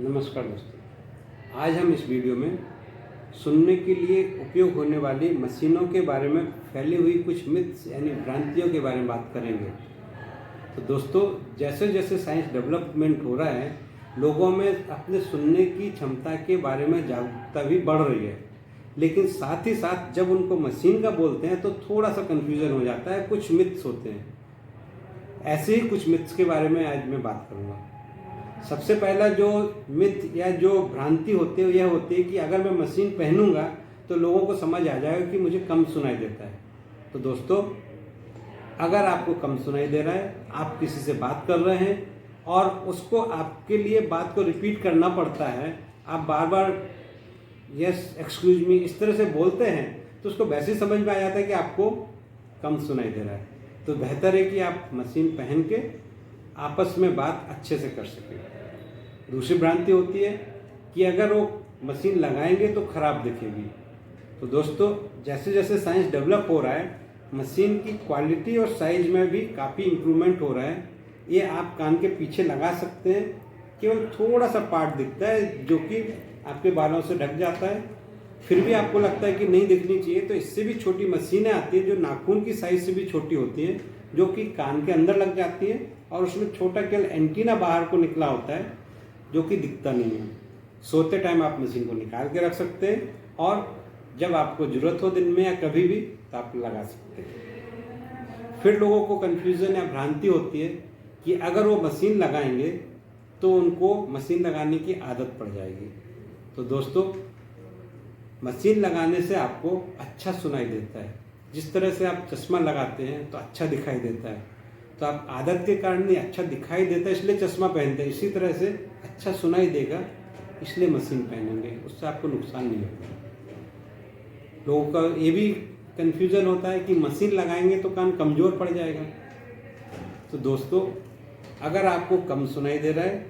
नमस्कार दोस्तों, आज हम इस वीडियो में सुनने के लिए उपयोग होने वाली मशीनों के बारे में फैली हुई कुछ मिथ्स यानी भ्रांतियों के बारे में बात करेंगे। तो दोस्तों, जैसे जैसे साइंस डेवलपमेंट हो रहा है, लोगों में अपने सुनने की क्षमता के बारे में जागरूकता भी बढ़ रही है, लेकिन साथ ही साथ जब उनको मशीन का बोलते हैं तो थोड़ा सा कन्फ्यूज़न हो जाता है, कुछ मिथ्स होते हैं। ऐसे ही कुछ मिथ्स के बारे में आज मैं बात करूँगा। सबसे पहला जो मिथ या जो भ्रांति होती है यह होती है कि अगर मैं मशीन पहनूंगा तो लोगों को समझ आ जाएगा कि मुझे कम सुनाई देता है। तो दोस्तों, अगर आपको कम सुनाई दे रहा है, आप किसी से बात कर रहे हैं और उसको आपके लिए बात को रिपीट करना पड़ता है, आप बार बार यस एक्सक्यूज मी इस तरह से बोलते हैं, तो उसको वैसे ही समझ में आ जाता है कि आपको कम सुनाई दे रहा है। तो बेहतर है कि आप मशीन पहन के आपस में बात अच्छे से कर सकें। दूसरी भ्रांति होती है कि अगर वो मशीन लगाएंगे तो ख़राब दिखेगी। तो दोस्तों, जैसे जैसे साइंस डेवलप हो रहा है, मशीन की क्वालिटी और साइज में भी काफ़ी इम्प्रूवमेंट हो रहा है। ये आप कान के पीछे लगा सकते हैं, केवल थोड़ा सा पार्ट दिखता है जो कि आपके बालों से ढक जाता है, फिर भी आपको लगता है कि नहीं दिखनी चाहिए। तो इससे भी छोटी मशीनें आती हैं जो नाखून की साइज से भी छोटी होती हैं, जो कि कान के अंदर लग जाती है और उसमें छोटा केवल एंटीना बाहर को निकला होता है जो कि दिखता नहीं है। सोते टाइम आप मशीन को निकाल के रख सकते हैं और जब आपको ज़रूरत हो दिन में या कभी भी तो आप लगा सकते हैं। फिर लोगों को कन्फ्यूज़न या भ्रांति होती है कि अगर वो मशीन लगाएंगे तो उनको मशीन लगाने की आदत पड़ जाएगी। तो दोस्तों, मशीन लगाने से आपको अच्छा सुनाई देता है। जिस तरह से आप चश्मा लगाते हैं तो अच्छा दिखाई देता है, तो आप आदत के कारण ही अच्छा दिखाई देता है इसलिए चश्मा पहनते हैं। इसी तरह से अच्छा सुनाई देगा इसलिए मशीन पहनेंगे, उससे आपको नुकसान नहीं होगा। लोगों का ये भी कन्फ्यूज़न होता है कि मशीन लगाएंगे तो कान कमज़ोर पड़ जाएगा। तो दोस्तों, अगर आपको कम सुनाई दे रहा है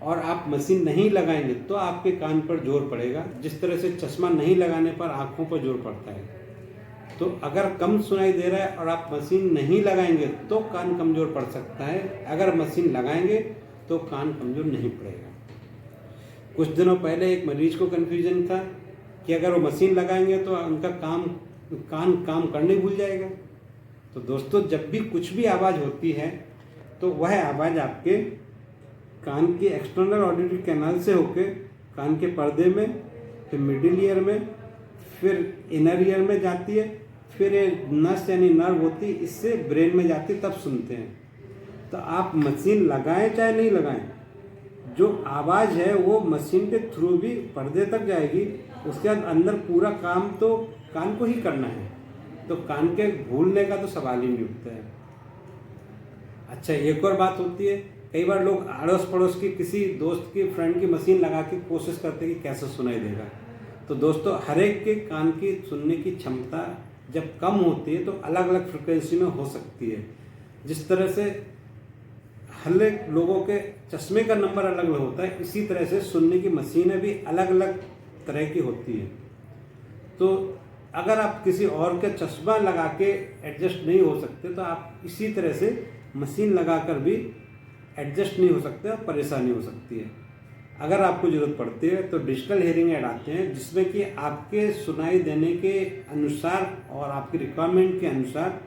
और आप मशीन नहीं लगाएंगे तो आपके कान पर जोर पड़ेगा, जिस तरह से चश्मा नहीं लगाने पर आँखों पर जोर पड़ता है। तो अगर कम सुनाई दे रहा है और आप मशीन नहीं लगाएंगे तो कान कमज़ोर पड़ सकता है, अगर मशीन लगाएंगे तो कान कमज़ोर नहीं पड़ेगा। कुछ दिनों पहले एक मरीज को कन्फ्यूजन था कि अगर वो मशीन लगाएंगे तो उनका कान काम करने भूल जाएगा। तो दोस्तों, जब भी कुछ भी आवाज़ होती है तो वह आवाज़ आपके कान के एक्सटर्नल ऑडिटरी कैनाल से होकर कान के पर्दे में, फिर मिडिल ईयर में, फिर इनर ईयर में जाती है, फिर नस यानी नर्व होती है, इससे ब्रेन में जाती, तब सुनते हैं। तो आप मशीन लगाएं चाहे नहीं लगाएं, जो आवाज़ है वो मशीन के थ्रू भी पर्दे तक जाएगी। उसके बाद अंदर पूरा काम तो कान को ही करना है, तो कान के भूलने का तो सवाल ही नहीं उठता है। अच्छा, एक और बात होती है, कई बार लोग अड़ोस पड़ोस की किसी दोस्त की फ्रेंड की मशीन लगा के कोशिश करते हैं कि कैसे सुनाई देगा। तो दोस्तों, हर एक के कान की सुनने की क्षमता जब कम होती है तो अलग अलग फ्रिक्वेंसी में हो सकती है। जिस तरह से हर एक लोगों के चश्मे का नंबर अलग अलग होता है, इसी तरह से सुनने की मशीनें भी अलग अलग तरह की होती है। तो अगर आप किसी और के चश्मा लगा के एडजस्ट नहीं हो सकते तो आप इसी तरह से मशीन लगाकर भी एडजस्ट नहीं हो सकते और परेशानी हो सकती है। अगर आपको ज़रूरत पड़ती है तो डिजिटल हियरिंग एड आते हैं, जिसमें कि आपके सुनाई देने के अनुसार और आपकी रिक्वायरमेंट के अनुसार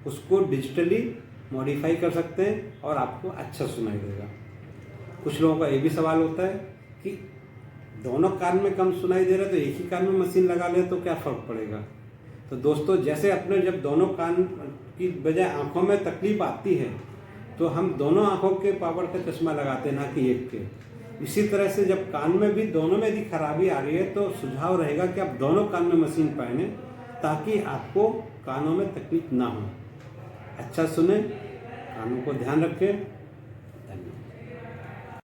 उसको डिजिटली मॉडिफाई कर सकते हैं और आपको अच्छा सुनाई देगा। कुछ लोगों का ये भी सवाल होता है कि दोनों कान में कम सुनाई दे रहा है तो एक ही कान में मशीन लगा ले तो क्या फ़र्क पड़ेगा। तो दोस्तों, जैसे अपने जब दोनों कान की बजाय आँखों में तकलीफ आती है तो हम दोनों आँखों के पावर का चश्मा लगाते हैं, ना कि एक के। इसी तरह से जब कान में भी दोनों में यदि खराबी आ रही है तो सुझाव रहेगा कि आप दोनों कान में मशीन पहने ताकि आपको कानों में तकलीफ ना हो। अच्छा सुने, कानों को ध्यान रखें।